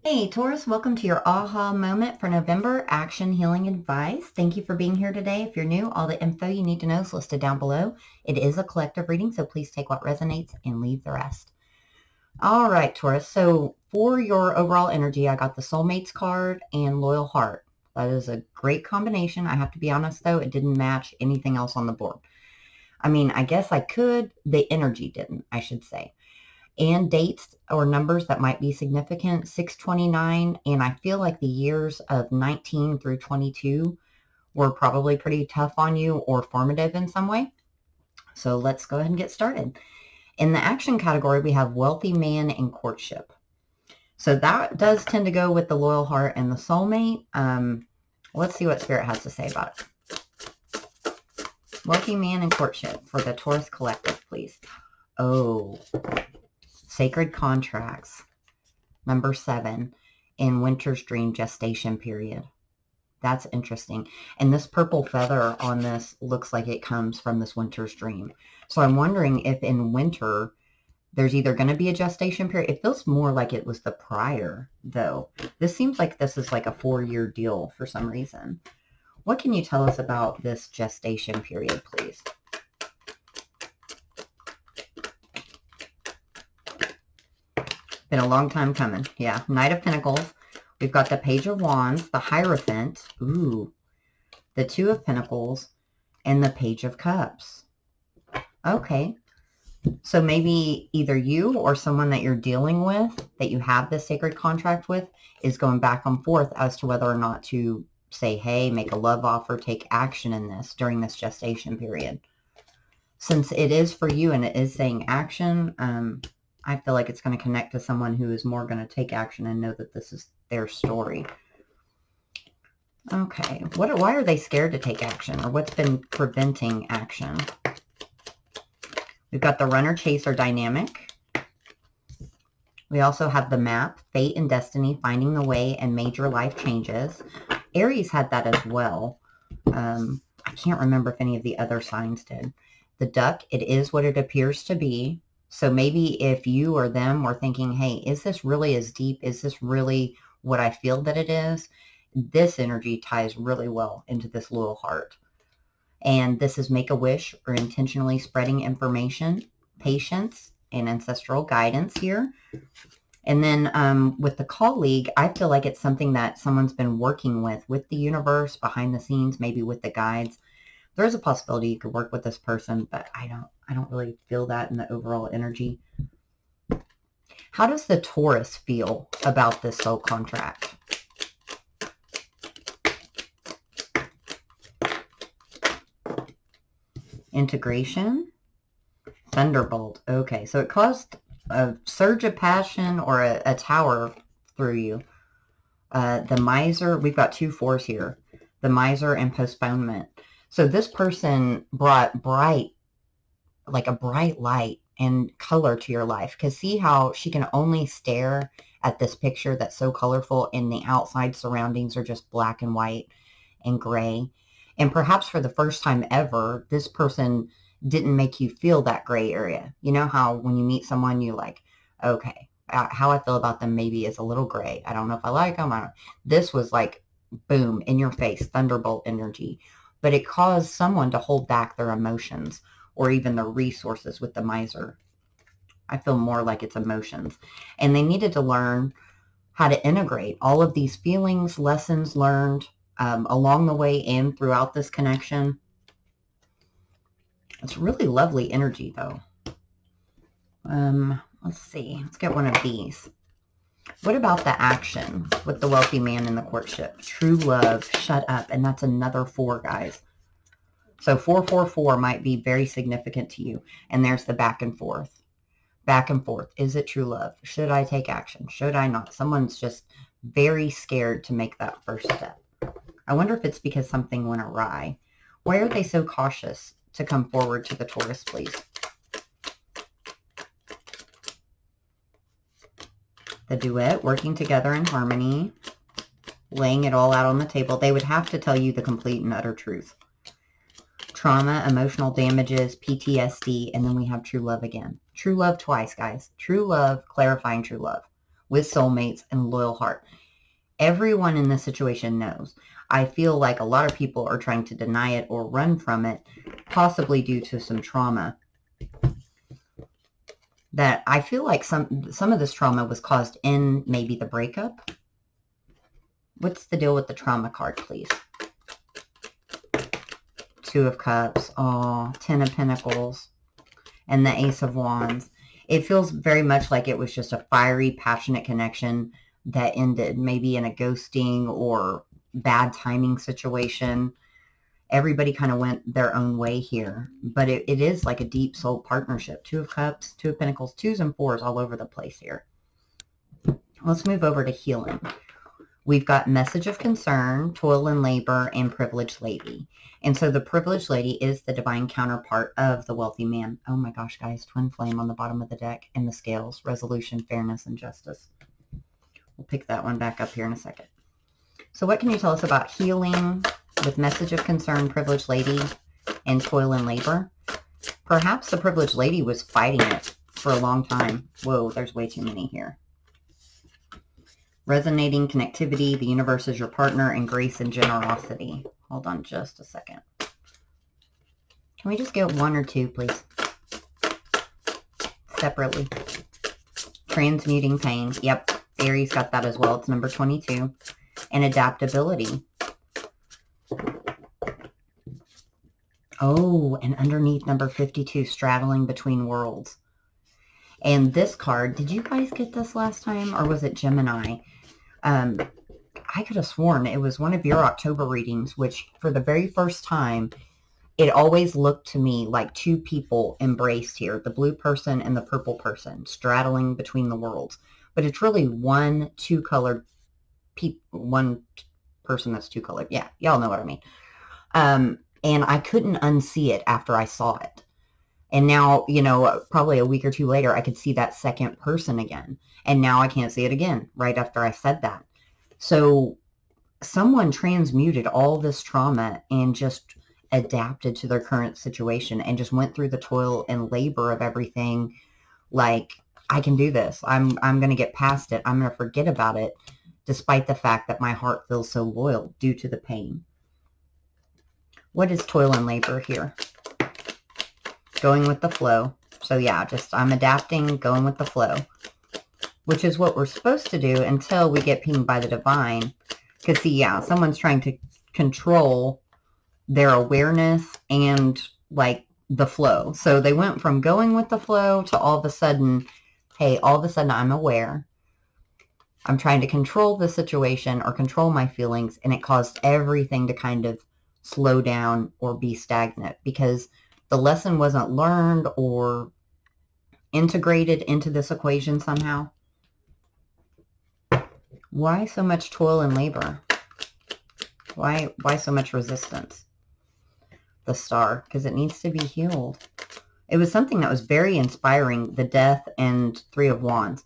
Hey, Taurus, welcome to your aha moment for November action healing advice. Thank you for being here today. If you're new, all the info you need to know is listed down below. It is a collective reading, so please take what resonates and leave the rest. All right, Taurus. So for your overall energy, I got the Soulmates card and Loyal Heart. That is a great combination. I have to be honest, though, it didn't match anything else on the board. I mean, I guess I could. The energy didn't, I should say. And dates or numbers that might be significant, 629, and I feel like the years of 19 through 22 were probably pretty tough on you or formative in some way. So let's go ahead and get started. In the action category, we have wealthy man and courtship. So that does tend to go with the loyal heart and the soulmate. Let's see what Spirit has to say about it. Wealthy man and courtship for the Taurus collective, please. Oh, sacred contracts, number 7, in winter's dream gestation period. That's interesting. And this purple feather on this looks like it comes from this winter's dream. So I'm wondering if in winter there's either going to be a gestation period. It feels more like it was the prior, though. This seems like this is like a 4-year deal for some reason. What can you tell us about this gestation period, please? Been a long time coming. Yeah. Knight of Pentacles. We've got the Page of Wands, the Hierophant. Ooh. The Two of Pentacles and the Page of Cups. Okay. So maybe either you or someone that you're dealing with, that you have this sacred contract with, is going back and forth as to whether or not to say, hey, make a love offer, take action in this during this gestation period. Since it is for you and it is saying action, I feel like it's going to connect to someone who is more going to take action and know that this is their story. Okay. Why are they scared to take action, or what's been preventing action? We've got the runner-chaser dynamic. We also have the map, fate and destiny, finding the way and major life changes. Aries had that as well. I can't remember if any of the other signs did. The duck, it is what it appears to be. So maybe if you or them were thinking, hey, is this really as deep? Is this really what I feel that it is? This energy ties really well into this loyal heart. And this is Make-A-Wish, or intentionally spreading information, patience, and ancestral guidance here. And then with the colleague, I feel like it's something that someone's been working with the universe, behind the scenes, maybe with the guides. There's a possibility you could work with this person, but I don't really feel that in the overall energy. How does the Taurus feel about this soul contract? Integration. Thunderbolt. Okay, so it caused a surge of passion or a tower through you. The miser, we've got 2 4s here. The miser and postponement. So this person brought like a bright light and color to your life. Because see how she can only stare at this picture that's so colorful and the outside surroundings are just black and white and gray. And perhaps for the first time ever, this person didn't make you feel that gray area. You know how when you meet someone, you like, okay, how I feel about them maybe is a little gray. I don't know if I like them. This was like, boom, in your face, thunderbolt energy. But it caused someone to hold back their emotions or even their resources with the miser. I feel more like it's emotions. And they needed to learn how to integrate all of these feelings, lessons learned along the way and throughout this connection. It's really lovely energy, though. Let's see. Let's get one of these. What about the action with the wealthy man in the courtship? True love, shut up. And that's another 4, guys. So 444 might be very significant to you. And there's the back and forth. Back and forth. Is it true love? Should I take action? Should I not? Someone's just very scared to make that first step. I wonder if it's because something went awry. Why are they so cautious to come forward to the Taurus, please? The duet, working together in harmony, laying it all out on the table. They would have to tell you the complete and utter truth. Trauma, emotional damages, PTSD, and then we have true love again. True love twice, guys. True love, clarifying true love. with soulmates and loyal heart. Everyone in this situation knows. I feel like a lot of people are trying to deny it or run from it, possibly due to some trauma. That I feel like some of this trauma was caused in maybe the breakup. What's the deal with the trauma card, please? Two of Cups, oh, 10 of Pentacles, and the Ace of Wands. It feels very much like it was just a fiery, passionate connection that ended maybe in a ghosting or bad timing situation. Everybody kind of went their own way here, but it is like a deep soul partnership. Two of Cups, Two of Pentacles, twos and fours all over the place here. Let's move over to healing. We've got message of concern, toil and labor, and privileged lady. And so the privileged lady is the divine counterpart of the wealthy man. Oh my gosh, guys, twin flame on the bottom of the deck, and the scales, resolution, fairness, and justice. We'll pick that one back up here in a second. So what can you tell us about healing with message of concern, privileged lady, and toil and labor? Perhaps the privileged lady was fighting it for a long time. Whoa, there's way too many here. Resonating, connectivity, the universe is your partner, and grace and generosity. Hold on just a second. Can we just get one or two, please? Separately. Transmuting pain. Yep, Aries got that as well. It's number 22. And adaptability. Oh, and underneath number 52, straddling between worlds. And this card, did you guys get this last time, or was it Gemini? I could have sworn it was one of your October readings, which for the very first time, it always looked to me like two people embraced here, the blue person and the purple person, straddling between the worlds. But it's really one two-colored one person that's two-colored. Yeah, y'all know what I mean. And I couldn't unsee it after I saw it. And now, you know, probably a week or two later, I could see that second person again. And now I can't see it again right after I said that. So someone transmuted all this trauma and just adapted to their current situation and just went through the toil and labor of everything. Like, I can do this. I'm going to get past it. I'm going to forget about it, despite the fact that my heart feels so loyal due to the pain. What is toil and labor here? Going with the flow. So yeah, just I'm adapting, going with the flow, which is what we're supposed to do until we get pinged by the divine. Because see, yeah, someone's trying to control their awareness and like the flow. So they went from going with the flow to all of a sudden, hey, all of a sudden I'm aware. I'm trying to control the situation or control my feelings, and it caused everything to kind of slow down or be stagnant because the lesson wasn't learned or integrated into this equation somehow. Why so much toil and labor? Why so much resistance? The Star, because it needs to be healed. It was something that was very inspiring, the Death and Three of Wands.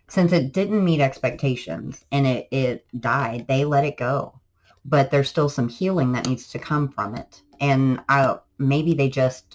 Since it didn't meet expectations and it died, they let it go. But there's still some healing that needs to come from it. And maybe they didn't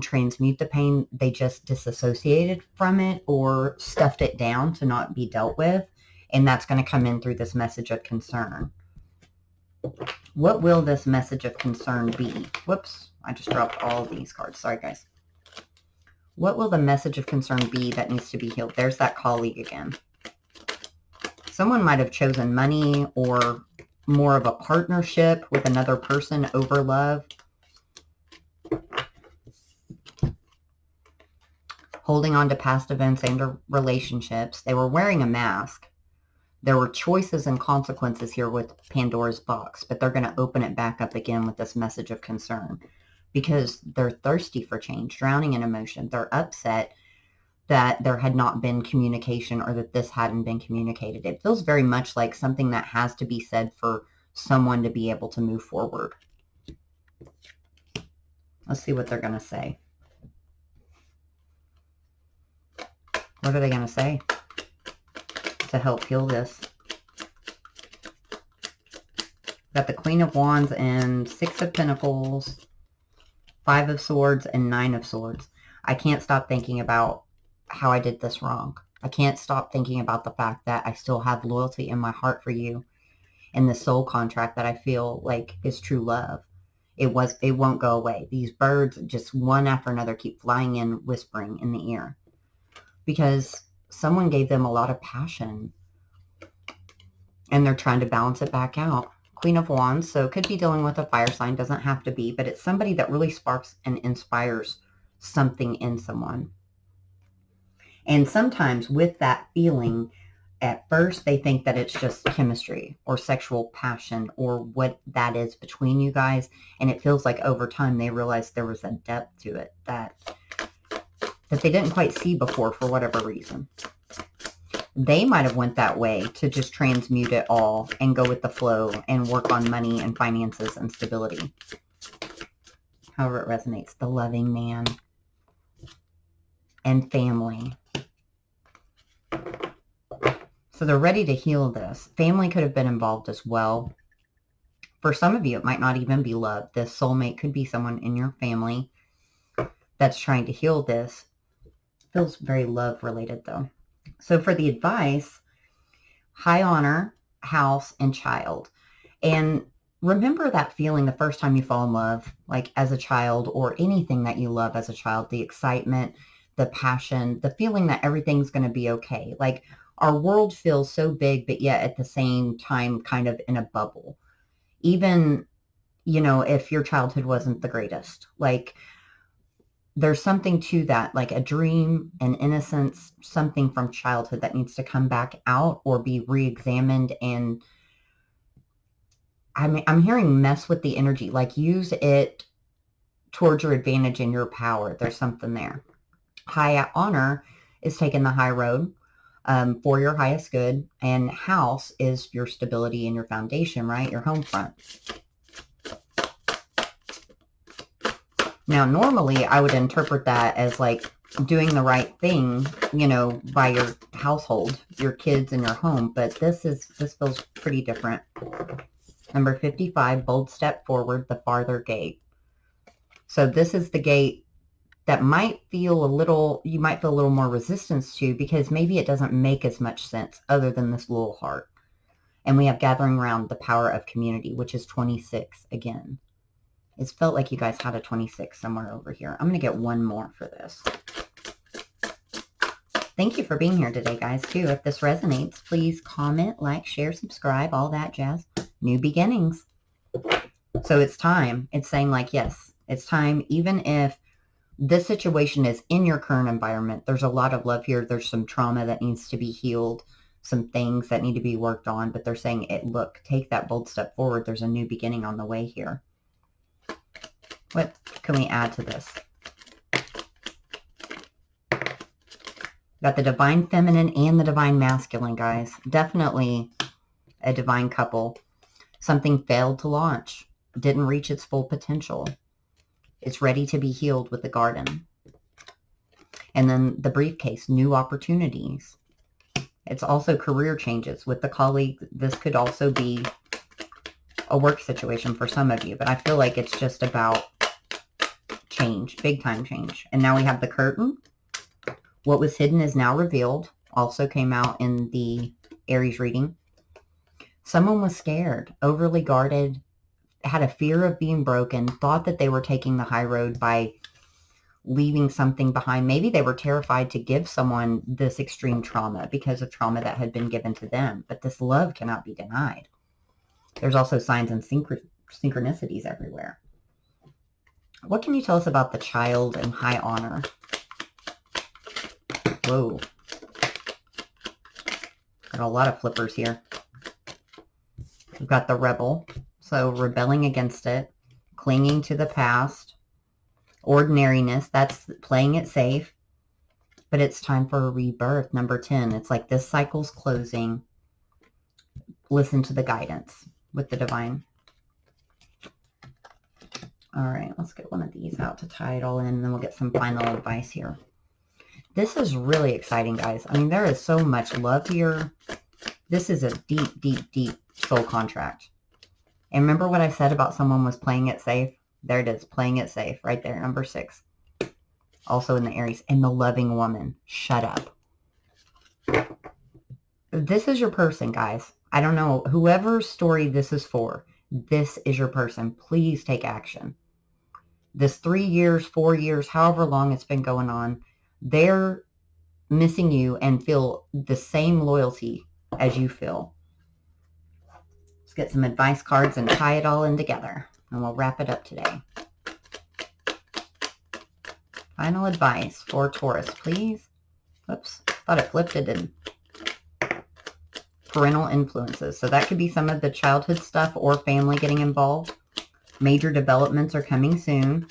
transmute the pain. They just disassociated from it or stuffed it down to not be dealt with. And that's going to come in through this message of concern. What will this message of concern be? Whoops, I just dropped all of these cards. Sorry, guys. What will the message of concern be that needs to be healed? There's that colleague again. Someone might have chosen money or more of a partnership with another person over love. Holding on to past events and relationships. They were wearing a mask. There were choices and consequences here with Pandora's box, but they're going to open it back up again with this message of concern because they're thirsty for change, drowning in emotion. They're upset that there had not been communication or that this hadn't been communicated. It feels very much like something that has to be said for someone to be able to move forward. Let's see what they're going to say. What are they going to say to help heal this? Got the Queen of Wands and Six of Pentacles, Five of Swords, and Nine of Swords. I can't stop thinking about how I did this wrong. I can't stop thinking about the fact that I still have loyalty in my heart for you, and the soul contract that I feel like is true love. It won't go away. These birds, just one after another, keep flying in, whispering in the ear, because someone gave them a lot of passion and they're trying to balance it back out. Queen of Wands, so it could be dealing with a fire sign, doesn't have to be, but it's somebody that really sparks and inspires something in someone. And sometimes with that feeling, at first they think that it's just chemistry or sexual passion or what that is between you guys. And it feels like over time they realize there was a depth to it that they didn't quite see before for whatever reason. They might have went that way to just transmute it all and go with the flow and work on money and finances and stability. However it resonates. The loving man and family. So they're ready to heal this. Family could have been involved as well. For some of you, it might not even be love. This soulmate could be someone in your family that's trying to heal this. Feels very love related though. So for the advice, high honor, house, and child. And remember that feeling the first time you fall in love, like as a child, or anything that you love as a child, the excitement, the passion, the feeling that everything's going to be okay. Like our world feels so big, but yet at the same time kind of in a bubble. Even, you know, if your childhood wasn't the greatest, like there's something to that, like a dream, an innocence, something from childhood that needs to come back out or be re-examined. And I'm hearing mess with the energy, like use it towards your advantage and your power. There's something there. High honor is taking the high road for your highest good. And house is your stability and your foundation, right? Your home front. Now, normally I would interpret that as like doing the right thing, you know, by your household, your kids and your home. But this feels pretty different. Number 55, bold step forward, the farther gate. So this is the gate that might feel a little, you might feel a little more resistance to, because maybe it doesn't make as much sense other than this little heart. And we have gathering around the power of community, which is 26 again. It's felt like you guys had a 26 somewhere over here. I'm going to get one more for this. Thank you for being here today, guys, too. If this resonates, please comment, like, share, subscribe, all that jazz. New beginnings. So it's time. It's saying like, yes, it's time. Even if this situation is in your current environment, there's a lot of love here. There's some trauma that needs to be healed, some things that need to be worked on. But they're saying, look, take that bold step forward. There's a new beginning on the way here. What can we add to this? Got the divine feminine and the divine masculine, guys. Definitely a divine couple. Something failed to launch. Didn't reach its full potential. It's ready to be healed with the garden. And then the briefcase, new opportunities. It's also career changes with the colleague. This could also be a work situation for some of you, but I feel like it's just about change, big time change. And now we have the curtain. What was hidden is now revealed. Also came out in the Aries reading. Someone was scared, overly guarded, had a fear of being broken, thought that they were taking the high road by leaving something behind. Maybe they were terrified to give someone this extreme trauma because of trauma that had been given to them. But this love cannot be denied. There's also signs and synchronicities everywhere. What can you tell us about the child and high honor? Whoa. Got a lot of flippers here. We've got the rebel. So rebelling against it, clinging to the past, ordinariness, that's playing it safe. But it's time for a rebirth. Number 10, it's like this cycle's closing. Listen to the guidance with the divine. All right, let's get one of these out to tie it all in, and then we'll get some final advice here. This is really exciting, guys. I mean, there is so much love here. This is a deep, deep, deep soul contract. And remember what I said about someone was playing it safe? There it is, playing it safe, right there, number 6. Also in the Aries. And the loving woman, shut up. This is your person, guys. I don't know. Whoever's story this is for, this is your person. Please take action. This 3 years, 4 years, however long it's been going on, they're missing you and feel the same loyalty as you feel. Let's get some advice cards and tie it all in together, and we'll wrap it up today. Final advice for Taurus, please. Whoops, thought it flipped it in. Parental influences. So that could be some of the childhood stuff or family getting involved. Major developments are coming soon.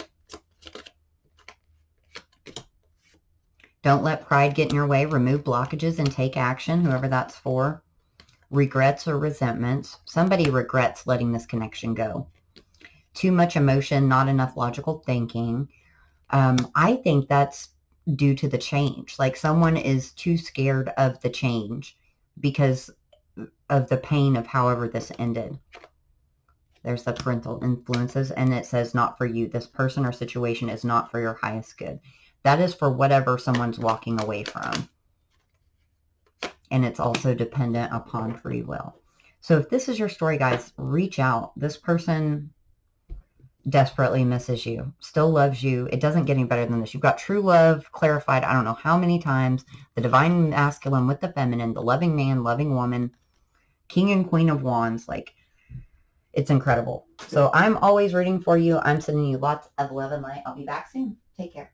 Don't let pride get in your way. Remove blockages and take action, whoever that's for. Regrets or resentments. Somebody regrets letting this connection go. Too much emotion, not enough logical thinking. I think that's due to the change. Like someone is too scared of the change because of the pain of however this ended. There's the parental influences, and it says not for you. This person or situation is not for your highest good. That is for whatever someone's walking away from. And it's also dependent upon free will. So if this is your story, guys, reach out. This person desperately misses you, still loves you. It doesn't get any better than this. You've got true love clarified I don't know how many times. The divine masculine with the feminine, the loving man, loving woman, king and queen of wands. Like, it's incredible. So I'm always rooting for you. I'm sending you lots of love and light. I'll be back soon. Take care.